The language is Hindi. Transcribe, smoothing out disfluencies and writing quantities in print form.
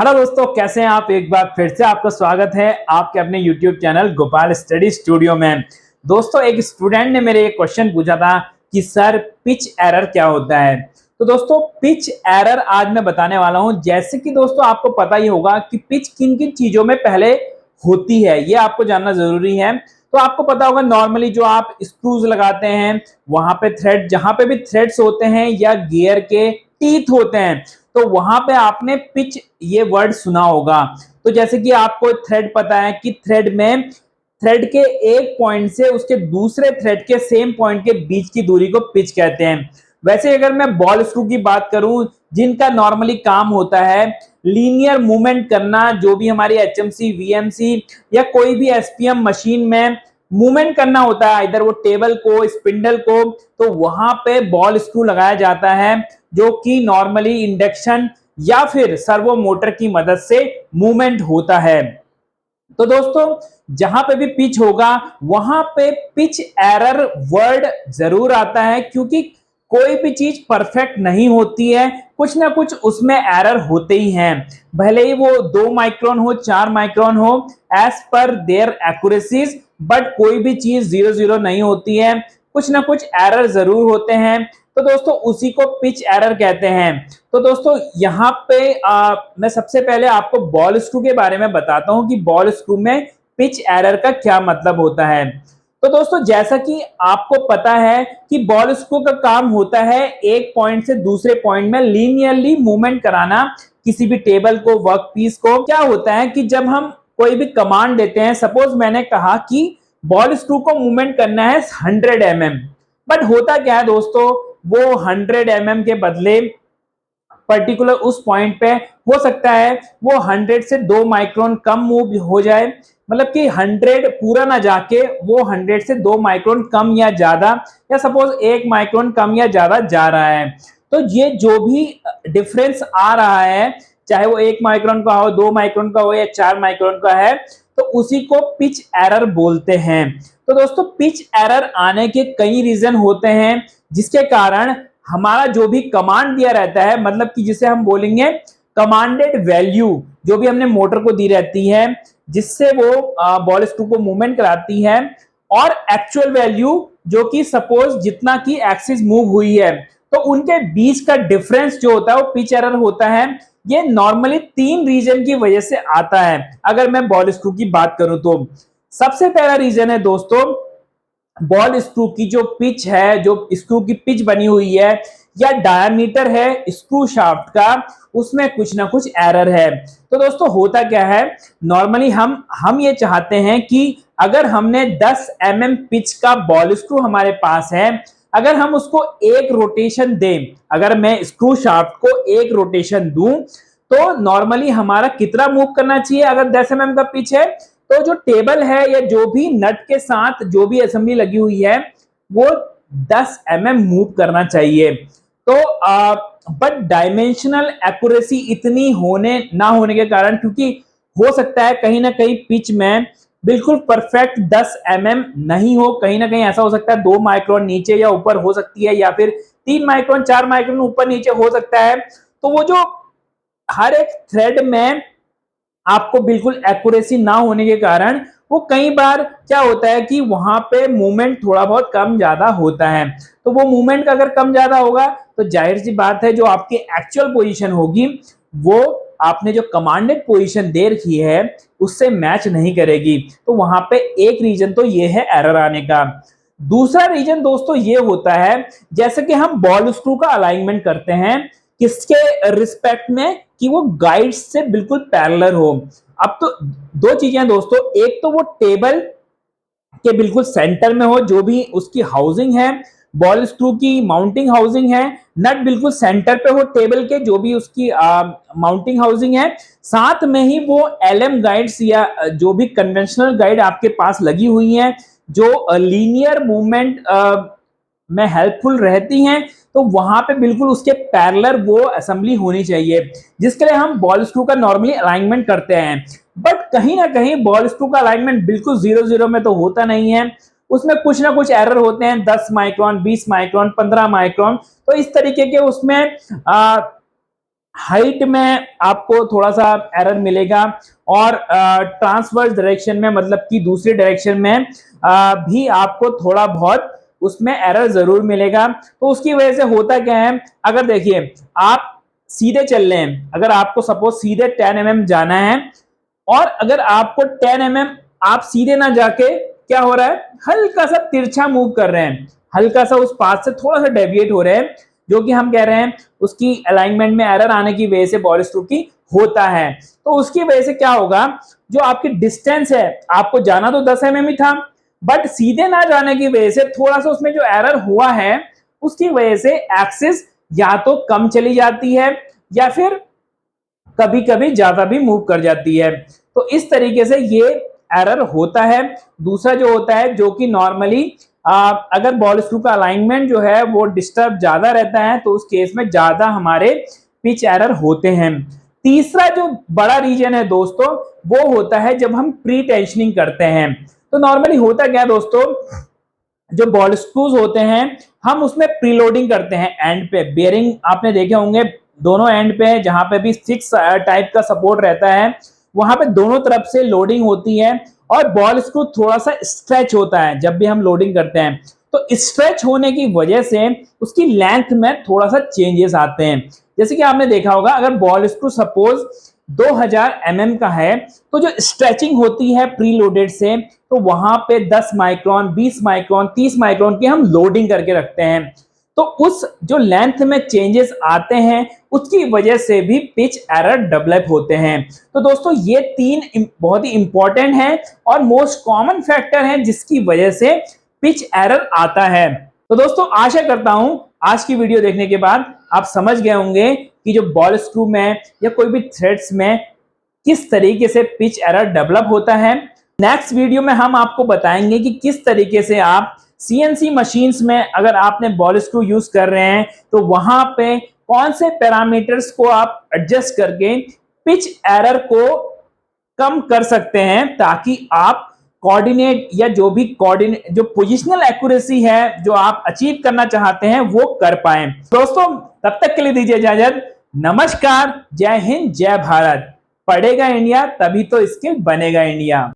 हेलो दोस्तों, कैसे हैं आप। एक बार फिर से आपका स्वागत है आपके अपने YouTube channel Gopal study studio में। दोस्तों, एक स्टूडेंट ने मेरे एक क्वेश्चन पूछा था कि सर पिच एरर क्या होता है। तो दोस्तों, पिच एरर आज मैं बताने वाला हूं। जैसे कि दोस्तों आपको पता ही होगा कि पिच किन किन चीजों में पहले होती है, ये आपको जानना जरूरी है। तो आपको पता होगा नॉर्मली जो आप स्क्रूज लगाते हैं वहां पे थ्रेड, जहां पे भी थ्रेड्स होते हैं या गियर के टीथ होते हैं, तो वहां पे आपने पिच ये वर्ड सुना होगा। तो जैसे कि आपको थ्रेड पता है कि थ्रेड के एक पॉइंट से उसके दूसरे थ्रेड के सेम पॉइंट के बीच की दूरी को पिच कहते हैं। वैसे अगर मैं बॉल स्क्रू की बात करूं, जिनका नॉर्मली काम होता है लीनियर मूवमेंट करना, जो भी हमारी एचएमसी, वीएमसी या कोई भी एसपीएम मशीन में मूवमेंट करना होता है, इधर वो टेबल को, स्पिंडल को, तो वहां पे बॉल स्क्रू लगाया जाता है, जो कि नॉर्मली इंडक्शन या फिर सर्वो मोटर की मदद से मूवमेंट होता है। तो दोस्तों, जहां पे भी पिच होगा वहां पे पिच एरर वर्ड जरूर आता है, क्योंकि कोई भी चीज परफेक्ट नहीं होती है, कुछ ना कुछ उसमें एरर होते ही हैं। भले ही वो 2 माइक्रोन हो, 4 माइक्रोन हो, as per there accuracies, but कोई भी चीज 0 0 नहीं होती है, कुछ ना कुछ एरर जरूर होते हैं। तो दोस्तों, उसी को पिच एरर कहते हैं। तो दोस्तों, यहाँ पे मैं सबसे पहले आपको बॉल स्क्रू के बारे में बताता हूं कि बॉल स्क्रू में पिच एरर का क्या मतलब होता है। तो दोस्तों, जैसा कि आपको पता है कि बॉल स्क्रू का काम होता है एक पॉइंट से दूसरे पॉइंट में लीनियरली मूवमेंट कराना किसी भी टेबल को, वर्क पीस को। क्या होता है कि जब हम कोई भी कमांड देते हैं, सपोज मैंने कहा कि बॉल स्क्रू को मूवमेंट करना है 100 mm, बट होता क्या है दोस्तों, वो 100 mm के बदले पर्टिकुलर उस पॉइंट पे हो सकता है वो 100 से 2 माइक्रोन कम मूव हो जाए, मतलब कि 100 पूरा ना जाके वो 100 से 2 माइक्रोन कम या ज्यादा, या सपोज 1 माइक्रोन कम या ज्यादा जा रहा है। तो ये जो भी डिफरेंस आ रहा है, चाहे वो 1 माइक्रोन का हो, 2 माइक्रोन का हो या 4 माइक्रोन का है, तो उसी को पिच एरर बोलते हैं। तो दोस्तों, पिच एरर आने के कई रीजन होते हैं, जिसके कारण हमारा जो भी कमांड दिया रहता है, मतलब कि जिसे हम बोलेंगे कमांडेड वैल्यू, जो भी हमने मोटर को दी रहती है जिससे वो बॉल स्क्रू को मूवमेंट कराती है, और एक्चुअल वैल्यू जो कि सपोज जितना की एक्सिस मूव हुई है, तो उनके बीच का डिफरेंस जो होता है वो पिच एरर होता है। ये नॉर्मली 3 रीजन की वजह से आता है। अगर मैं बॉल स्क्रू की बात करूं तो सबसे पहला रीजन है दोस्तों, बॉल स्क्रू की जो पिच है, जो स्क्रू की पिच बनी हुई है या डायमीटर है स्क्रू शाफ्ट का, उसमें कुछ ना कुछ एरर है। तो दोस्तों, होता क्या है, नॉर्मली हम ये चाहते हैं कि अगर हमने 10 mm पिच का बॉल स्क्रू हमारे पास है, अगर हम उसको एक रोटेशन दें, अगर मैं स्क्रू शाफ्ट को एक रोटेशन दूं, तो नॉर्मली हमारा कितना मूव करना चाहिए। अगर 10 mm का पिच है, तो जो टेबल है या जो भी नट के साथ जो भी असेंबली लगी हुई है, वो 10 mm मूव करना चाहिए। तो बट डायमेंशनल एक्यूरेसी इतनी होने ना होने के कारण, क्योंकि हो सकता है कहीं ना कहीं पिच में बिल्कुल परफेक्ट 10 mm नहीं हो, कहीं ना कहीं ऐसा हो सकता है 2 माइक्रोन नीचे या ऊपर हो सकती है, या फिर 3 माइक्रोन 4 माइक्रोन ऊपर नीचे हो सकता है। तो वो जो हर एक थ्रेड में आपको बिल्कुल एक्यूरेसी ना होने के कारण वो कई बार क्या होता है कि वहां पे मूवमेंट थोड़ा बहुत कम ज्यादा होता है। तो वो मूवमेंट अगर कम ज्यादा होगा, तो जाहिर सी बात है जो आपकी एक्चुअल पोजीशन होगी वो आपने जो कमांडेड पोजीशन दे रखी है उससे मैच नहीं करेगी। तो वहां पे एक रीजन तो ये है एरर आने का। दूसरा रीजन दोस्तों ये होता है, जैसे कि हम बॉल स्क्रू का अलाइनमेंट करते हैं किसके रिस्पेक्ट में, कि वो गाइड से बिल्कुल पैरेलल हो। अब तो दो चीजें दोस्तों, एक तो वो टेबल के बिल्कुल सेंटर में हो, जो भी उसकी हाउसिंग है, बॉल स्क्रू की माउंटिंग हाउसिंग है, नट बिल्कुल सेंटर पे हो टेबल के, जो भी उसकी माउंटिंग हाउसिंग है, साथ में ही वो एलएम गाइड्स या जो भी कन्वेंशनल गाइड आपके पास लगी हुई हैं, जो लीनियर मूवमेंट में हेल्पफुल रहती हैं। तो वहां पे बिल्कुल उसके पैरेलल वो असेंबली होनी चाहिए, जिसके लिए हम बॉल स्क्रू का नॉर्मली अलाइनमेंट करते हैं। बट कहीं ना कहीं बॉल स्क्रू का अलाइनमेंट बिल्कुल 0 0 में तो होता नहीं है, उसमें कुछ ना कुछ एरर होते हैं, 10 माइक्रोन, 20 माइक्रोन, 15 माइक्रोन। तो इस तरीके के उसमें हाइट में आपको थोड़ा सा एरर मिलेगा, और ट्रांसवर्स डायरेक्शन में मतलब कि दूसरी डायरेक्शन में भी आपको थोड़ा बहुत उसमें एरर जरूर मिलेगा। तो उसकी वजह से होता क्या है, अगर देखिए आप सीधे चल रहे हैं, अगर आपको सपोज सीधे 10 mm जाना है, और अगर आपको 10 mm आप सीधे ना जाके क्या हो रहा है, हल्का सा तिरछा मूव कर रहे हैं, हल्का सा उस पाथ से थोड़ा सा डेविएट हो रहे हैं, जो कि हम कह रहे हैं उसकी अलाइनमेंट में एरर आने की वजह से बॉल स्क्रू की होता है। तो उसकी वजह से क्या होगा, जो आपकी डिस्टेंस है, आपको जाना तो 10 mm ही था, बट सीधे ना जाने की वजह से थोड़ा सा उसमें जो एरर हुआ है, उसकी वजह से एक्सिस या तो कम चली जाती है या फिर कभी कभी ज्यादा भी मूव कर जाती है। तो इस तरीके से ये एरर होता है। दूसरा जो होता है, जो कि नॉर्मली अगर बॉल स्क्रू का अलाइनमेंट जो है वो डिस्टर्ब ज्यादा रहता है, तो उस केस में ज्यादा हमारे पिच एरर होते हैं। तीसरा जो बड़ा रीजन है दोस्तों, वो होता है जब हम प्री टेंशनिंग करते हैं। तो नॉर्मली होता क्या है दोस्तों, जो बॉल स्क्रूज होते हैं हम उसमें प्रीलोडिंग करते हैं एंड पे, बेयरिंग आपने देखे होंगे दोनों एंड पे, जहां पे भी फिक्स टाइप का सपोर्ट रहता है, वहां पे दोनों तरफ से लोडिंग होती है, और बॉल स्क्रू थोड़ा सा स्ट्रेच होता है जब भी हम लोडिंग करते हैं। तो स्ट्रेच होने की वजह से उसकी लेंथ में थोड़ा सा चेंजेस आते हैं। जैसे कि आपने देखा होगा, अगर बॉल स्क्रू सपोज 2000 mm का है, तो जो स्ट्रेचिंग होती है प्री लोडेड से, तो वहां पे 10 माइक्रोन, 20 माइक्रोन, 30 माइक्रोन की हम लोडिंग करके रखते हैं। तो उस जो लेंथ में चेंजेस आते हैं, उसकी वजह से भी पिच एरर डेवलप होते हैं। तो दोस्तों ये तीन बहुत ही इंपॉर्टेंट हैं और मोस्ट कॉमन फैक्टर हैं जिसकी वजह से पिच एरर आता है। तो दोस्तों आशा करता हूं आज की वीडियो देखने के बाद आप समझ गए होंगे कि जो बॉल स्क्रू में या कोई भी थ्रेड्स में किस तरीके से पिच एरर डेवलप होता है। नेक्स्ट वीडियो में हम आपको बताएंगे कि किस तरीके से आप सीएनसी मशीन्स में अगर आपने बॉल स्क्रू यूज कर रहे हैं, तो वहां पे कौन से पैरामीटर्स को आप एडजस्ट करके पिच एरर को कम कर सकते हैं, ताकि आप कोऑर्डिनेट या जो भी कोऑर्डिनेट जो पोजिशनल एक्यूरेसी है जो आप अचीव करना चाहते हैं वो कर पाए। दोस्तों तब तक के लिए दीजिए इजाजत। नमस्कार, जय हिंद, जय भारत। पढ़ेगा इंडिया तभी तो स्किल बनेगा इंडिया।